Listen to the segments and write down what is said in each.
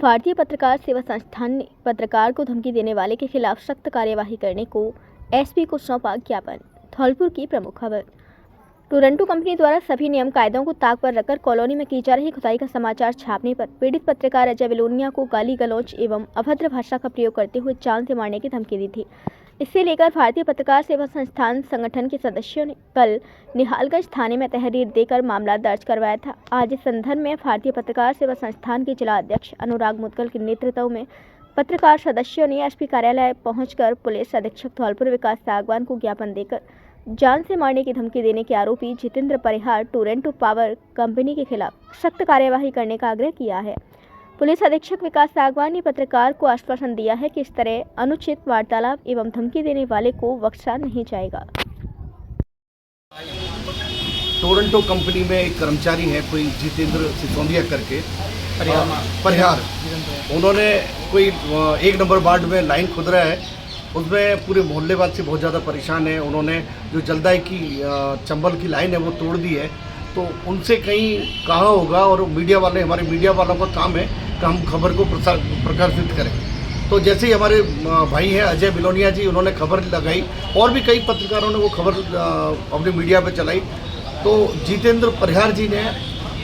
भारतीय पत्रकार सेवा संस्थान ने पत्रकार को धमकी देने वाले के खिलाफ सख्त कार्यवाही करने को एसपी को सौंपा ज्ञापन। धौलपुर की प्रमुख खबर। टोरंटो कंपनी द्वारा सभी नियम कायदों को ताक पर रखकर कॉलोनी में की जा रही खुदाई का समाचार छापने पर पीड़ित पत्रकार अजय बिलोनिया को गाली गलौज एवं अभद्र भाषा का प्रयोग करते हुए जान से मारने की धमकी दी थी। इससे लेकर भारतीय पत्रकार सेवा संस्थान संगठन के सदस्यों ने कल निहालगंज थाने में तहरीर देकर मामला दर्ज करवाया था। आज इस संदर्भ में भारतीय पत्रकार सेवा संस्थान के जिला अध्यक्ष अनुराग मुदगल के नेतृत्व में पत्रकार सदस्यों ने एसपी कार्यालय पहुंचकर पुलिस अधीक्षक धौलपुर विकास सागवान को ज्ञापन देकर जान से मारने की धमकी देने के आरोपी जितेंद्र परिहार टोरंटो पावर कंपनी के खिलाफ सख्त कार्यवाही करने का आग्रह किया है। पुलिस अधीक्षक विकास सागवान ने पत्रकार को आश्वासन दिया है कि इस तरह अनुचित वार्तालाप एवं धमकी देने वाले को बख्शा नहीं जाएगा। टोरंटो कंपनी में एक कर्मचारी है कोई जितेंद्र सिसोदिया करके परिहार, उन्होंने कोई 1 नंबर वार्ड में लाइन खुद रहा है, उसमें पूरे मोहल्ले वाले से बहुत ज़्यादा परेशान है। उन्होंने जो जलदाई की चंबल की लाइन है वो तोड़ दी है, तो उनसे कहीं कहा होगा और मीडिया वाले, हमारे मीडिया वालों का काम है कि हम खबर को प्रकाशित करें। तो जैसे ही हमारे भाई हैं अजय बिलोनिया जी, उन्होंने खबर लगाई और भी कई पत्रकारों ने वो खबर अपने मीडिया पे चलाई, तो जितेंद्र परिहार जी ने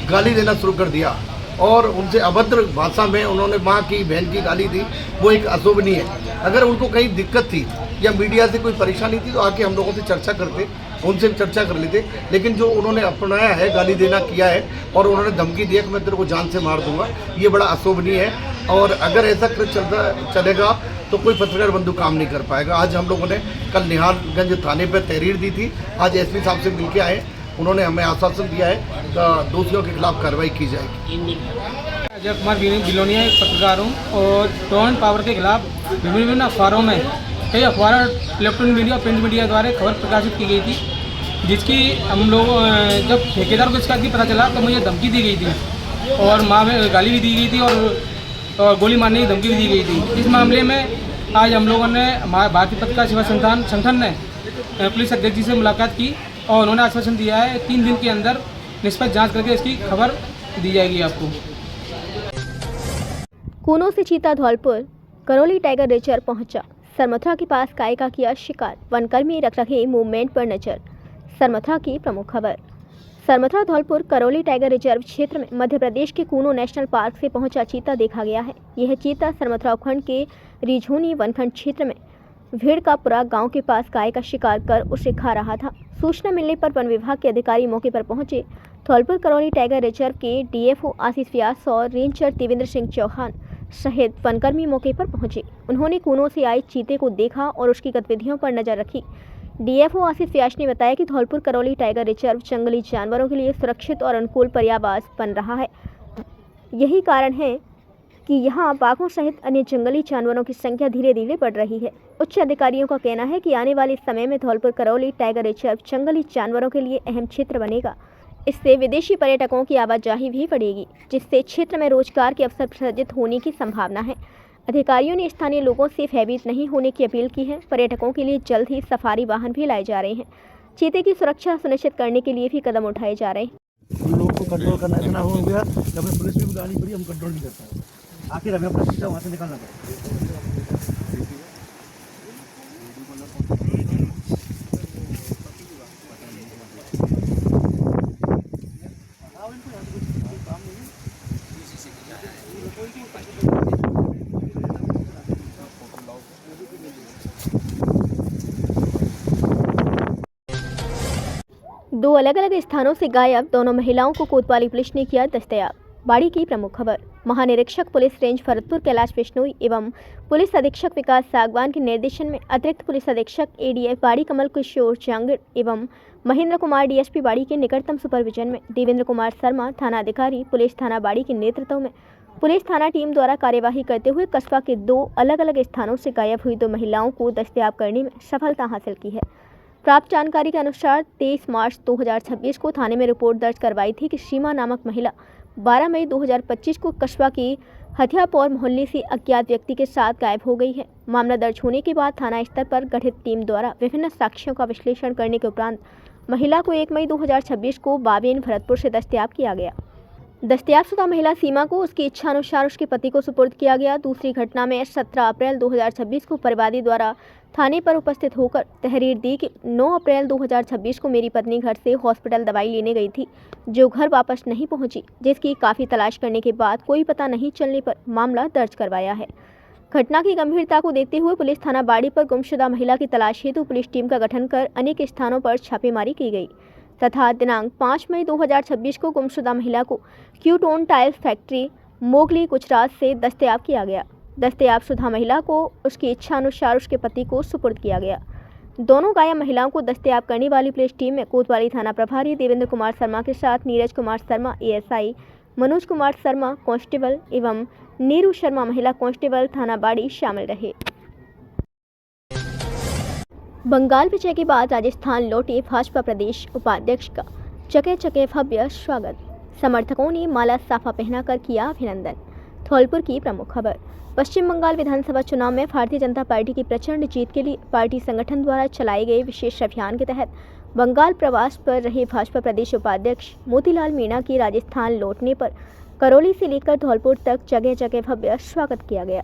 गाली देना शुरू कर दिया और उनसे अभद्र भाषा में उन्होंने माँ की बहन की गाली दी। वो एक अशोभनीय है। अगर उनको कहीं दिक्कत थी या मीडिया से कोई परेशानी थी तो आके हम लोगों से चर्चा करते, उनसे भी चर्चा कर लेते, लेकिन जो उन्होंने अपनाया है, गाली देना किया है और उन्होंने धमकी दिया कि मैं तेरे को जान से मार दूंगा, ये बड़ा अशोभनीय है। और अगर ऐसा चलेगा तो कोई पत्रकार बंधु काम नहीं कर पाएगा। आज हम लोगों ने कल निहालगंज थाने पर तहरीर दी थी, आज एसपी साहब से मिल के आए, उन्होंने हमें आश्वासन दिया है कि दोषियों के खिलाफ कार्रवाई की जाएगी। अजय कुमार बिलोनिया एक पत्रकार हूँ और टोरंटो पावर के खिलाफ विभिन्न अखबारों में कई अखबार इलेक्ट्रॉनिक मीडिया और प्रिंट मीडिया द्वारा खबर प्रकाशित की गई थी, जिसकी हम लोग जब ठेकेदार को इसका पता चला तो मुझे धमकी दी गई थी और माँ में गाली भी दी गई थी और गोली मारने की धमकी भी दी गई थी। इस मामले में आज हम लोगों ने हमारे भारतीय पत्रकार सेवा संगठन ने पुलिस अध्यक्ष जी से मुलाकात की और उन्होंने आश्वासन दिया है 3 दिन के अंदर निष्पक्ष जांच करके इसकी खबर दी जाएगी आपको। कूनो से चीता धौलपुर करौली टाइगर रिजर्व पहुंचा। सरमथुरा के पास गाय का किया शिकार, वनकर्मी रख रहे मूवमेंट पर नजर। सरमथुरा की प्रमुख खबर। सरमथुरा धौलपुर करौली टाइगर रिजर्व क्षेत्र में मध्य प्रदेश के कूनो नेशनल पार्क से पहुंचा चीता देखा गया है। यह चीता सरमथुरा उपखंड के रिझोनी वनखंड क्षेत्र में भीड़कापुरा गांव के पास गाय का शिकार कर उसे खा रहा था। सूचना मिलने पर वन विभाग के अधिकारी मौके पर पहुंचे। धौलपुर करौली टाइगर रिजर्व के डीएफओ आशीष व्यास और रेंजर देवेंद्र सिंह चौहान सहित वनकर्मी मौके पर पहुंचे। उन्होंने कूनो से आए चीते को देखा और उसकी गतिविधियों पर नजर रखी। डीएफओ आशीष व्यास ने बताया कि धौलपुर करौली टाइगर रिजर्व जंगली जानवरों के लिए सुरक्षित और अनुकूल पर्यावास बन रहा है। यही कारण है कि यहाँ बाघों सहित अन्य जंगली जानवरों की संख्या धीरे धीरे बढ़ रही है। उच्च अधिकारियों का कहना है कि आने वाले समय में धौलपुर करौली टाइगर रिजर्व जंगली जानवरों के लिए अहम क्षेत्र बनेगा। इससे विदेशी पर्यटकों की आवाजाही भी बढ़ेगी, जिससे क्षेत्र में रोजगार के अवसर सृजित होने की संभावना है। अधिकारियों ने स्थानीय लोगों से भयभीत नहीं होने की अपील की है। पर्यटकों के लिए जल्द ही सफारी वाहन भी लाए जा रहे हैं। चीते की सुरक्षा सुनिश्चित करने के लिए भी कदम उठाए जा रहे हैं। हम लोग को कंट्रोल करना इतना हो गया कि हमें पुलिस भी बुलानी पड़ी, हम कंट्रोल नहीं कर पाए। आखिर हमें अपना चीता वहाँ से निकालना पड़ा। दो अलग अलग स्थानों से गायब दोनों महिलाओं को कोतवाली पुलिस ने किया दस्तयाब। बाड़ी की प्रमुख खबर। महानिरीक्षक पुलिस रेंज भरतपुर कैलाश बिश्नोई एवं पुलिस अधीक्षक विकास सागवान के निर्देशन में अतिरिक्त पुलिस अधीक्षक एडीएफ बाड़ी कमल किशोर जांगड़ एवं महेंद्र कुमार डीएसपी बाड़ी के निकटतम सुपरविजन में देवेंद्र कुमार शर्मा थाना अधिकारी पुलिस थाना बाड़ी के नेतृत्व में पुलिस थाना टीम द्वारा कार्यवाही करते हुए कस्बा के 2 अलग अलग स्थानों से गायब हुई 2 महिलाओं को दस्तयाब करने में सफलता हासिल की है। प्राप्त जानकारी के अनुसार 23 मार्च 2026 को थाने में रिपोर्ट दर्ज करवाई थी कि सीमा नामक महिला 12 मई 2025 को कस्बा की हथियापौर मोहल्ले से अज्ञात व्यक्ति के साथ गायब हो गई है। मामला दर्ज होने के बाद थाना स्तर पर गठित टीम द्वारा विभिन्न साक्ष्यों का विश्लेषण करने के उपरांत महिला को 1 मई 2026 को बाबेन भरतपुर से दस्तयाब किया गया। दस्तयाबशुदा महिला सीमा को उसकी इच्छानुसार उसके पति को सुपुर्द किया गया। दूसरी घटना में 17 अप्रैल 2026 को परिवादी द्वारा थाने पर उपस्थित होकर तहरीर दी कि 9 अप्रैल 2026 को मेरी पत्नी घर से हॉस्पिटल दवाई लेने गई थी, जो घर वापस नहीं पहुंची, जिसकी काफ़ी तलाश करने के बाद कोई पता नहीं चलने पर मामला दर्ज करवाया है। घटना की गंभीरता को देखते हुए पुलिस थाना बाड़ी पर गुमशुदा महिला की तलाश हेतु पुलिस टीम का गठन कर अनेक स्थानों पर छापेमारी की गई तथा दिनांक 5 मई 2026 को गुमशुदा महिला को क्यूटोन टाइल्स फैक्ट्री मोगली गुजरात से दस्तयाब किया गया। दस्तयाबशुदा महिला को उसकी इच्छानुसार उसके पति को सुपुर्द किया गया। दोनों गायब महिलाओं को दस्तयाब करने वाली पुलिस टीम में कोतवाली थाना प्रभारी देवेंद्र कुमार शर्मा के साथ नीरज कुमार शर्मा एएसआई, मनोज कुमार शर्मा कांस्टेबल एवं नीरू शर्मा महिला कांस्टेबल थाना बाड़ी शामिल रहे। बंगाल विजय के बाद राजस्थान लौटे भाजपा प्रदेश उपाध्यक्ष का चके चके भव्य स्वागत। समर्थकों ने माला साफा पहनाकर किया अभिनंदन। धौलपुर की प्रमुख खबर। पश्चिम बंगाल विधानसभा चुनाव में भारतीय जनता पार्टी की प्रचंड जीत के लिए पार्टी संगठन द्वारा चलाए गए विशेष अभियान के तहत बंगाल प्रवास पर रहे भाजपा प्रदेश उपाध्यक्ष मोतीलाल मीणा के राजस्थान लौटने पर करौली से लेकर धौलपुर तक जगह जगह भव्य स्वागत किया गया।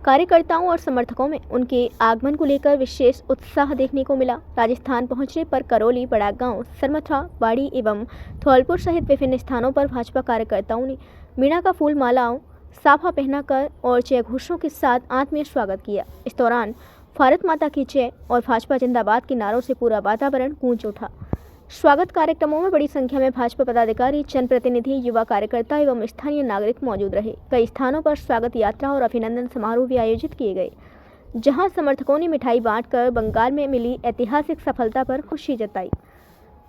कार्यकर्ताओं और समर्थकों में उनके आगमन को लेकर विशेष उत्साह देखने को मिला। राजस्थान पहुंचने पर करौली, बड़ागांव, सरमथा, बाड़ी एवं धौलपुर सहित विभिन्न स्थानों पर भाजपा कार्यकर्ताओं ने मीणा का फूल मालाओं साफा पहनाकर और जय घोषों के साथ आत्मीय स्वागत किया। इस दौरान भारत माता की जय और भाजपा जिंदाबाद के नारों से पूरा वातावरण गूंज उठा। स्वागत कार्यक्रमों में बड़ी संख्या में भाजपा पदाधिकारी, जनप्रतिनिधि, युवा कार्यकर्ता एवं स्थानीय नागरिक मौजूद रहे। कई स्थानों पर स्वागत यात्रा और अभिनंदन समारोह भी आयोजित किए गए, जहां समर्थकों ने मिठाई बांटकर बंगाल में मिली ऐतिहासिक सफलता पर खुशी जताई।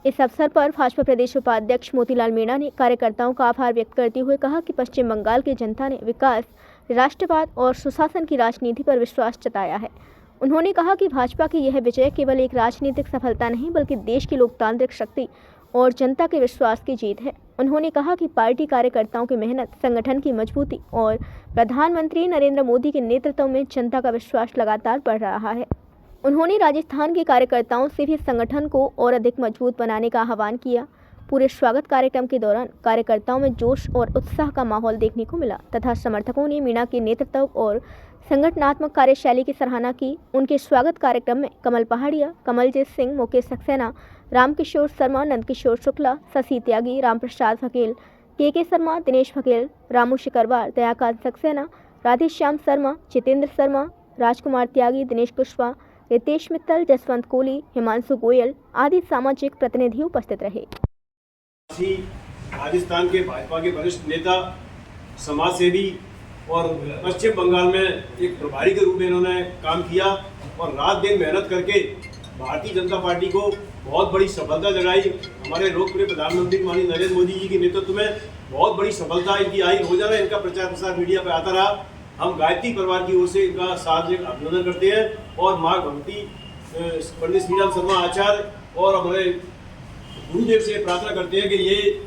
इस अवसर पर भाजपा प्रदेश उपाध्यक्ष मोतीलाल मीणा ने कार्यकर्ताओं का आभार व्यक्त करते हुए कहा कि पश्चिम बंगाल की जनता ने विकास, राष्ट्रवाद और सुशासन की राजनीति पर विश्वास जताया है। उन्होंने कहा कि भाजपा की यह विजय केवल एक राजनीतिक सफलता नहीं, बल्कि देश की लोकतांत्रिक शक्ति और जनता के विश्वास की जीत है। उन्होंने कहा कि पार्टी कार्यकर्ताओं की मेहनत, संगठन की मजबूती और प्रधानमंत्री नरेंद्र मोदी के नेतृत्व में जनता का विश्वास लगातार बढ़ रहा है। उन्होंने राजस्थान के कार्यकर्ताओं से भी संगठन को और अधिक मजबूत बनाने का आह्वान किया। पूरे स्वागत कार्यक्रम के दौरान कार्यकर्ताओं में जोश और उत्साह का माहौल देखने को मिला तथा समर्थकों ने मीणा के नेतृत्व और संगठनात्मक कार्यशैली की सराहना की। उनके स्वागत कार्यक्रम में कमल पहाड़िया, कमलजीत सिंह, मुकेश सक्सेना, रामकिशोर शर्मा, नंदकिशोर शुक्ला, शशि त्यागी, रामप्रसाद फकील, के शर्मा, दिनेश फकील, रामू शिकरवार, दयाकांत सक्सेना, राधेश्याम शर्मा, जितेंद्र शर्मा, राजकुमार त्यागी, दिनेश कुशवाहा, रितेश मित्तल, जसवंत कोहली, हिमांशु गोयल आदि सामाजिक प्रतिनिधि उपस्थित रहे। राजस्थान के भाजपा के वरिष्ठ नेता, समाज सेवी और पश्चिम बंगाल में एक प्रभारी के रूप में इन्होंने काम किया और रात दिन मेहनत करके भारतीय जनता पार्टी को बहुत बड़ी सफलता दिलाई। हमारे लोकप्रिय प्रधानमंत्री माननीय नरेंद्र मोदी जी के नेतृत्व में बहुत बड़ी सफलता इनकी आई। रोजाना इनका प्रचार प्रसार मीडिया पर आता रहा। हम गायत्री परिवार की ओर से इनका सार्वजनिक अभिनंदन करते हैं और माँ भगवती, पंडित श्रीराम शर्मा आचार्य और हमारे गुरुदेव से प्रार्थना करते हैं कि ये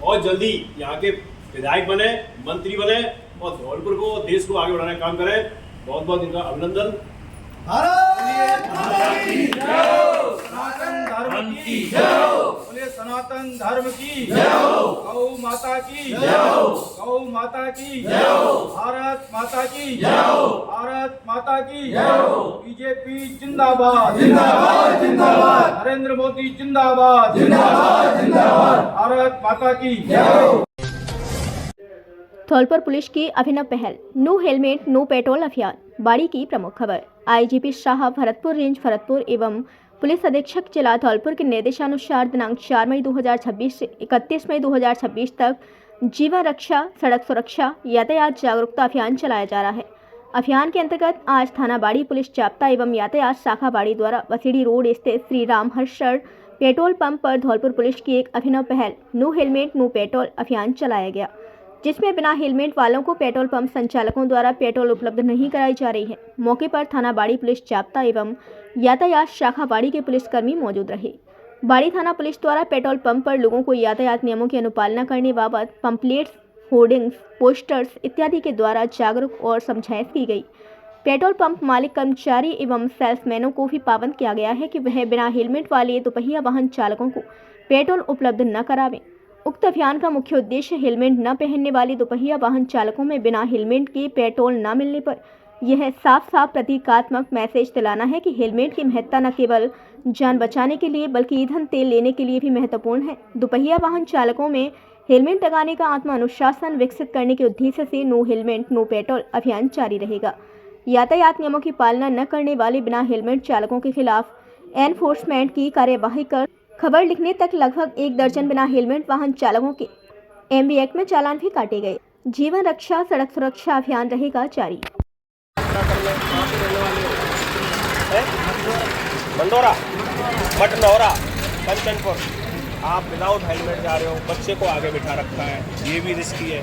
बहुत जल्दी यहाँ के विधायक बने, मंत्री बने और धौलपुर को, देश को आगे बढ़ाने का काम करें। बहुत बहुत इनका अभिनंदन। सनातन धर्म की गौ माता की, गौ माता की, भारत माता की, भारत माता की, बीजेपी जिंदाबाद, जिंदाबाद, जिंदाबाद, नरेंद्र मोदी जिंदाबाद, जिंदाबाद, जिंदाबाद, भारत माता की। धौलपुर पुलिस की अभिनव पहल, नो हेलमेट नो पेट्रोल अभियान। बाड़ी की प्रमुख खबर। आईजीपी शाह भरतपुर रेंज भरतपुर एवं पुलिस अधीक्षक जिला धौलपुर के निर्देशानुसार दिनांक 4 मई 2026 से 31 मई 2026 तक जीवन रक्षा, सड़क सुरक्षा, यातायात जागरूकता अभियान चलाया जा रहा है। अभियान के अंतर्गत आज थाना बाड़ी पुलिस जाप्ता एवं यातायात शाखा बाड़ी द्वारा वसीड़ी रोड स्थित श्री राम हर्षण पेट्रोल पंप पर धौलपुर पुलिस की एक अभिनव पहल नो हेलमेट नो पेट्रोल अभियान चलाया गया, जिसमें बिना हेलमेट वालों को पेट्रोल पंप संचालकों द्वारा पेट्रोल उपलब्ध नहीं कराई जा रही है। मौके पर थाना बाड़ी पुलिस जाप्ता एवं यातायात शाखा बाड़ी के पुलिसकर्मी मौजूद रहे। बाड़ी थाना पुलिस द्वारा पेट्रोल पंप पर लोगों को यातायात नियमों की अनुपालना करने बाबत पंपलेट्स, होर्डिंग्स, पोस्टर्स इत्यादि के द्वारा जागरूक और समझाइश की गई। पेट्रोल पंप मालिक, कर्मचारी एवं सेल्समैनों को भी पाबंद किया गया है कि वह बिना हेलमेट वाले दोपहिया वाहन चालकों को पेट्रोल उपलब्ध न करावें। उक्त अभियान का मुख्य उद्देश्य हेलमेट न पहनने वाले दोपहिया वाहन चालकों में बिना हेलमेट के पेट्रोल न मिलने पर यह साफ साफ प्रतीकात्मक मैसेज दिलाना है कि हेलमेट की महत्ता न केवल जान बचाने के लिए बल्कि ईंधन तेल लेने के लिए भी महत्वपूर्ण है। दोपहिया वाहन चालकों में हेलमेट लगाने का आत्म अनुशासन विकसित करने के उद्देश्य से नो हेलमेट नो पेट्रोल अभियान जारी रहेगा। यातायात नियमों की पालना न करने वाले बिना हेलमेट चालकों के खिलाफ एनफोर्समेंट की कार्यवाही कर खबर लिखने तक लगभग 1 दर्जन बिना हेलमेट वाहन चालकों के एमवी एक्ट में चालान भी काटे गए। जीवन रक्षा सड़क सुरक्षा अभियान रहेगा जारी। मंदोरा, मटनौरा, कंचनपुर, आप विदाउट हेलमेट जा रहे हो, बच्चे को आगे बिठा रखा है, ये भी रिस्की है।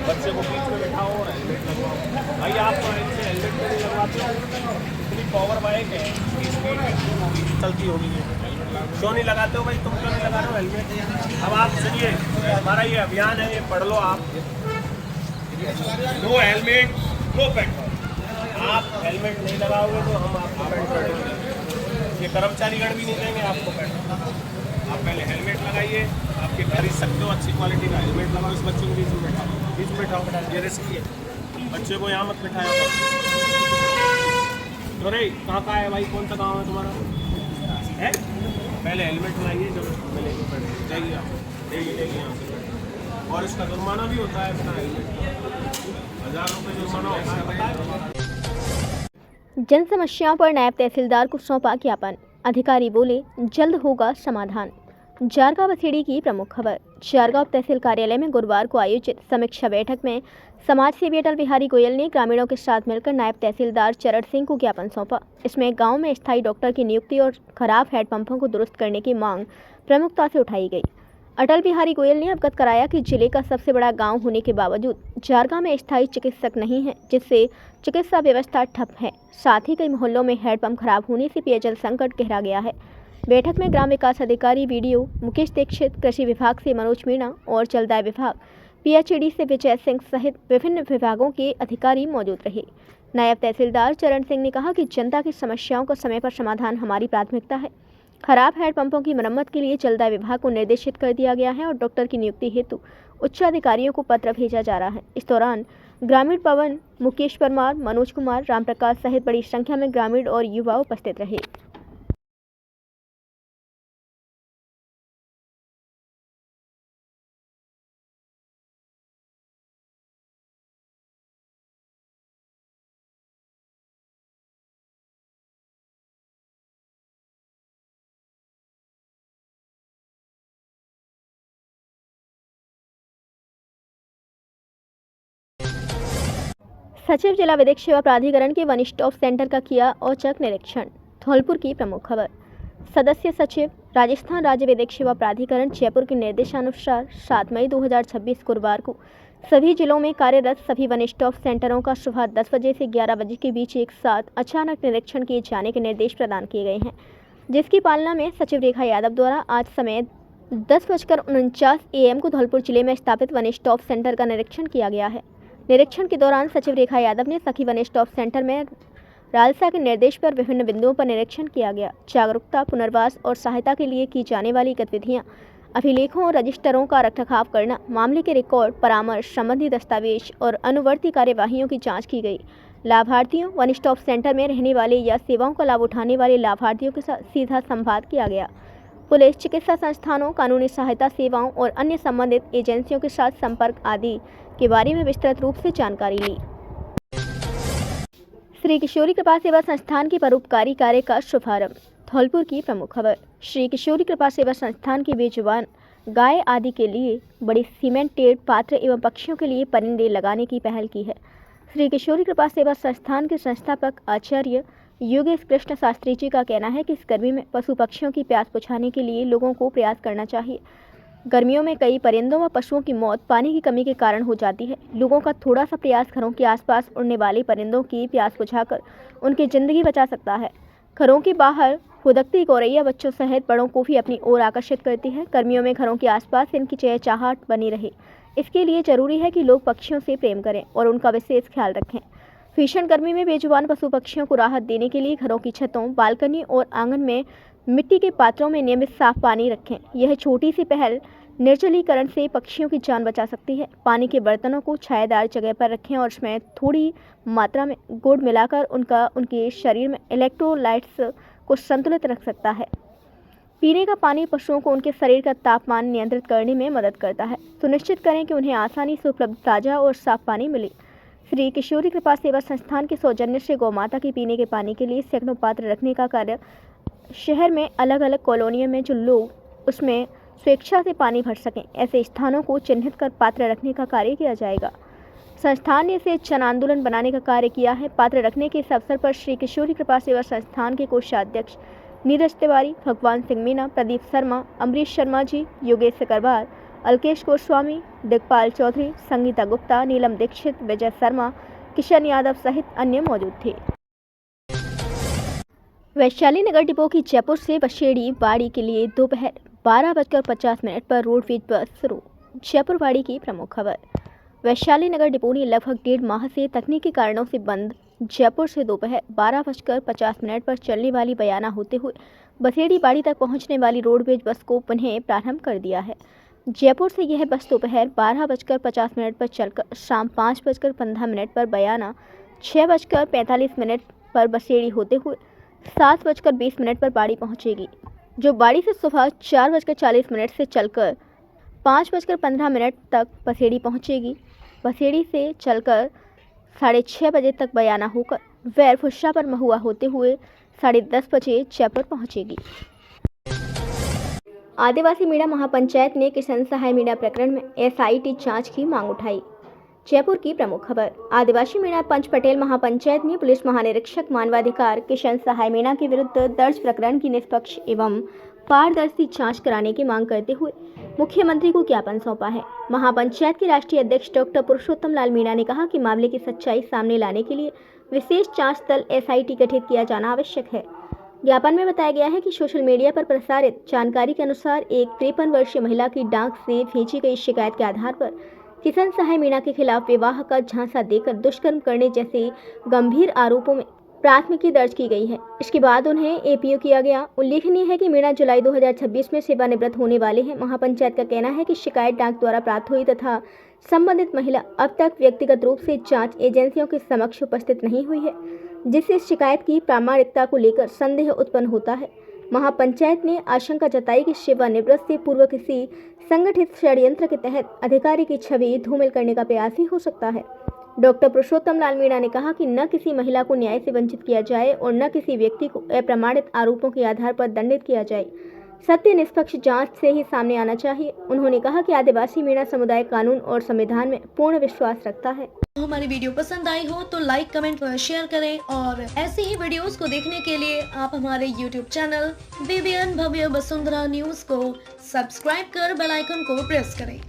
बच्चे को बीच में बिठाओ और हेलमेट लगवाओ। भाई आप इनसे हेलमेट नहीं लगवाते हो, इतनी पावर बाइक है, स्पीड में चलती होगी, क्यों नहीं लगाते हो भाई? तुम क्यों नहीं लगा रहे हो हेलमेट? अब आप सुनिए, हमारा ये अभियान है, ये पढ़ लो आप। No helmet no petrol. आप हेलमेट नहीं लगाओगे तो हम आपको पेट्रोल देंगे, ये कर्मचारीगण भी नहीं देंगे आपको पेट्रोल। आप पहले हेलमेट लगाइए, आपके खरीद सकते हो अच्छी क्वालिटी का हेलमेट लगाओ। इस बच्चे को बीच में बैठाओ, ये रिस्की है, बच्चे को यहाँ मत बिठाया। तो रे कहाँ है भाई, कौन सा गाँव है तुम्हारा? है पहले हेलमेट लगाइए, जब मिलेगी पेट्रोल चाहिए आपको, लेगी यहाँ से। और इसका जुर्माना भी होता है बिना हेलमेट का, 1000 रुपये जुर्माना होता है, बताए। जन समस्याओं पर नायब तहसीलदार को सौंपा ज्ञापन, अधिकारी बोले जल्द होगा समाधान। जारगांव बसेड़ी की प्रमुख खबर। जारगांव तहसील कार्यालय में गुरुवार को आयोजित समीक्षा बैठक में समाज सेवी अटल बिहारी गोयल ने ग्रामीणों के साथ मिलकर नायब तहसीलदार चरण सिंह को ज्ञापन सौंपा। इसमें गांव में स्थायी डॉक्टर की नियुक्ति और खराब हैंडपंपों को दुरुस्त करने की मांग प्रमुखता से उठाई गई। अटल बिहारी गोयल ने अवगत कराया कि जिले का सबसे बड़ा गांव होने के बावजूद जारगांव में स्थायी चिकित्सक नहीं है, जिससे चिकित्सा व्यवस्था ठप है। साथ ही कई मोहल्लों में हैंडपंप खराब होने से पेयजल संकट गहरा गया है। बैठक में ग्राम विकास अधिकारी वीडियो मुकेश दीक्षित, कृषि विभाग से मनोज मीणा और जलदाय विभाग पीएचईडी से विजय सिंह सहित विभिन्न विभागों के अधिकारी मौजूद रहे। नायब तहसीलदार चरण सिंह ने कहा कि जनता की समस्याओं का समय पर समाधान हमारी प्राथमिकता है। खराब हैंडपंपों की मरम्मत के लिए जलदाय विभाग को निर्देशित कर दिया गया है और डॉक्टर की नियुक्ति हेतु उच्च अधिकारियों को पत्र भेजा जा रहा है। इस दौरान ग्रामीण पवन, मुकेश परमार, मनोज कुमार, रामप्रकाश सहित बड़ी संख्या में ग्रामीण और युवा उपस्थित रहे। सचिव जिला विधिक सेवा प्राधिकरण के वन स्टॉप सेंटर का किया औचक निरीक्षण। धौलपुर की प्रमुख खबर। सदस्य सचिव राजस्थान राज्य विधिक सेवा प्राधिकरण जयपुर के निर्देशानुसार 7 मई 2026 गुरुवार को सभी जिलों में कार्यरत सभी वन स्टॉप सेंटरों का सुबह 10 बजे से 11 बजे के बीच एक साथ अचानक निरीक्षण किए जाने के निर्देश प्रदान किए गए हैं, जिसकी पालना में सचिव रेखा यादव द्वारा आज समय 10:49 AM को धौलपुर जिले में स्थापित वन स्टॉप सेंटर का निरीक्षण किया गया है। निरीक्षण के दौरान सचिव रेखा यादव ने सखी वन स्टॉप सेंटर में रालसा के निर्देश पर विभिन्न बिंदुओं पर निरीक्षण किया गया। जागरूकता, पुनर्वास और सहायता के लिए की जाने वाली गतिविधियां, अभिलेखों और रजिस्टरों का रखरखाव करना, मामले के रिकॉर्ड, परामर्श संबंधी दस्तावेज और अनुवर्ती कार्यवाहियों की जांच की गई। लाभार्थियों, वन स्टॉप सेंटर में रहने वाले या सेवाओं का लाभ उठाने वाले लाभार्थियों के साथ सीधा संवाद किया गया। पुलिस, चिकित्सा संस्थानों, कानूनी सहायता सेवाओं और अन्य संबंधित एजेंसियों के साथ संपर्क आदि के बारे में विस्तृत रूप से जानकारी ली। श्री किशोरी कृपा सेवा संस्थान के परोपकारी कार्य का शुभारंभ। धौलपुर की प्रमुख खबर। श्री किशोरी कृपा सेवा संस्थान के बेजुबान गाय आदि के लिए बड़ी सीमेंटेड पात्र एवं पक्षियों के लिए परिंदे लगाने की पहल की है। श्री किशोरी कृपा सेवा संस्थान के संस्थापक आचार्य योगेश कृष्ण शास्त्री जी का कहना है कि इस गर्मी में पशु पक्षियों की प्यास बुझाने के लिए लोगों को प्रयास करना चाहिए। गर्मियों में कई परिंदों व पशुओं की मौत पानी की कमी के कारण हो जाती है। लोगों का थोड़ा सा प्रयास घरों के आसपास उड़ने वाले परिंदों की प्यास बुझाकर उनकी जिंदगी बचा सकता है। घरों के बाहर हुदकती गौरैया बच्चों सहित बड़ों को भी अपनी ओर आकर्षित करती है। गर्मियों में घरों के आसपास इनकी चहचहाट बनी रहे, इसके लिए जरूरी है कि लोग पक्षियों से प्रेम करें और उनका विशेष ख्याल रखें। भीषण गर्मी में बेजुबान पशु पक्षियों को राहत देने के लिए घरों की छतों, बालकनी और आंगन में मिट्टी के पात्रों में नियमित साफ पानी रखें। यह छोटी सी पहल निर्जलीकरण से पक्षियों की जान बचा सकती है। पानी के बर्तनों को छायादार जगह पर रखें और उसमें थोड़ी मात्रा में गुड़ मिलाकर उनके शरीर में इलेक्ट्रोलाइट्स को संतुलित रख सकता है। पीने का पानी पशुओं को उनके शरीर का तापमान नियंत्रित करने में मदद करता है। सुनिश्चित करें कि उन्हें आसानी से उपलब्ध ताज़ा और साफ पानी मिले। श्री किशोरी कृपा सेवा संस्थान के सौजन्य से गौ माता के पीने के पानी के लिए सैकड़ों पात्र रखने का कार्य शहर में अलग अलग कॉलोनियों में जो लोग उसमें स्वेच्छा से पानी भर सकें, ऐसे स्थानों को चिन्हित कर पात्र रखने का कार्य किया जाएगा। संस्थान ने इसे जन आंदोलन बनाने का कार्य किया है। पात्र रखने के इस अवसर पर श्री किशोरी कृपा सेवा संस्थान के कोषाध्यक्ष नीरज तिवारी, भगवान सिंह मीना, प्रदीप शर्मा, अमरीश शर्मा जी, योगेश अग्रवाल, अलकेश गोस्वामी, दिग्पाल चौधरी, संगीता गुप्ता, नीलम दीक्षित, विजय शर्मा, किशन यादव सहित अन्य मौजूद थे। वैशाली नगर डिपो की जयपुर से बसेड़ी बाड़ी के लिए दोपहर 12:50 पर रोडवेज बस शुरू। जयपुर बाड़ी की प्रमुख खबर। वैशाली नगर डिपो ने लगभग 1.5 माह से तकनीकी कारणों से बंद जयपुर से दोपहर 12:50 पर चलने वाली बयाना होते हुए बसेड़ी बाड़ी तक पहुंचने वाली रोडवेज बस को पुनः प्रारंभ कर दिया है। जयपुर से यह बस दोपहर 12:50 पर चलकर शाम 5:15 पर बयाना, 6:45 पर बसेड़ी होते हुए 7:20 पर बाड़ी पहुंचेगी, जो बाड़ी से सुबह 4:40 से चलकर 5:15 तक बसेड़ी पहुंचेगी। बसेड़ी से चलकर 6:30 बजे तक बयाना होकर वैर फुस्सा पर महुआ होते हुए 10:30 बजे जयपुर पहुंचेगी। आदिवासी मीणा महापंचायत ने किसान सहाय मीणा प्रकरण में SIT जांच की मांग उठाई। जयपुर की प्रमुख खबर। आदिवासी मीणा पंच पटेल महापंचायत ने पुलिस महानिरीक्षक मानवाधिकार किशन सहाय मीणा के विरुद्ध दर्ज प्रकरण की निष्पक्ष एवं पारदर्शी जांच कराने की मांग करते हुए मुख्यमंत्री को ज्ञापन सौंपा है। महापंचायत के राष्ट्रीय अध्यक्ष डॉक्टर पुरुषोत्तम लाल मीणा ने कहा कि मामले की सच्चाई सामने लाने के लिए विशेष जांच दल SIT गठित किया जाना आवश्यक है। ज्ञापन में बताया गया है कि सोशल मीडिया पर प्रसारित जानकारी के अनुसार एक 53 वर्षीय महिला की डाक से भेजी गई शिकायत के आधार पर किशन सहाय मीणा के खिलाफ विवाह का झांसा देकर दुष्कर्म करने जैसे गंभीर आरोपों में प्राथमिकी दर्ज की गई है। इसके बाद उन्हें APO किया गया। उल्लेखनीय है कि मीणा जुलाई 2026 में सेवानिवृत्त होने वाले हैं। महापंचायत का कहना है कि शिकायत डाक द्वारा प्राप्त हुई तथा संबंधित महिला अब तक व्यक्तिगत रूप से जांच एजेंसियों के समक्ष उपस्थित नहीं हुई है, जिससे शिकायत की प्रामाणिकता को लेकर संदेह उत्पन्न होता है। महापंचायत ने आशंका जताई कि सेवानिवृत्त से पूर्व किसी संगठित षड्यंत्र के तहत अधिकारी की छवि धूमिल करने का प्रयास ही हो सकता है। डॉक्टर पुरुषोत्तम लाल मीणा ने कहा कि न किसी महिला को न्याय से वंचित किया जाए और न किसी व्यक्ति को अप्रमाणित आरोपों के आधार पर दंडित किया जाए। सत्य निष्पक्ष जांच से ही सामने आना चाहिए। उन्होंने कहा कि आदिवासी मीणा समुदाय कानून और संविधान में पूर्ण विश्वास रखता है। हमारी वीडियो पसंद आई हो तो लाइक, कमेंट और शेयर करें और ऐसे ही वीडियोस को देखने के लिए आप हमारे YouTube चैनल BBN भव्य वसुंधरा न्यूज को सब्सक्राइब कर बेल आइकन को प्रेस करें।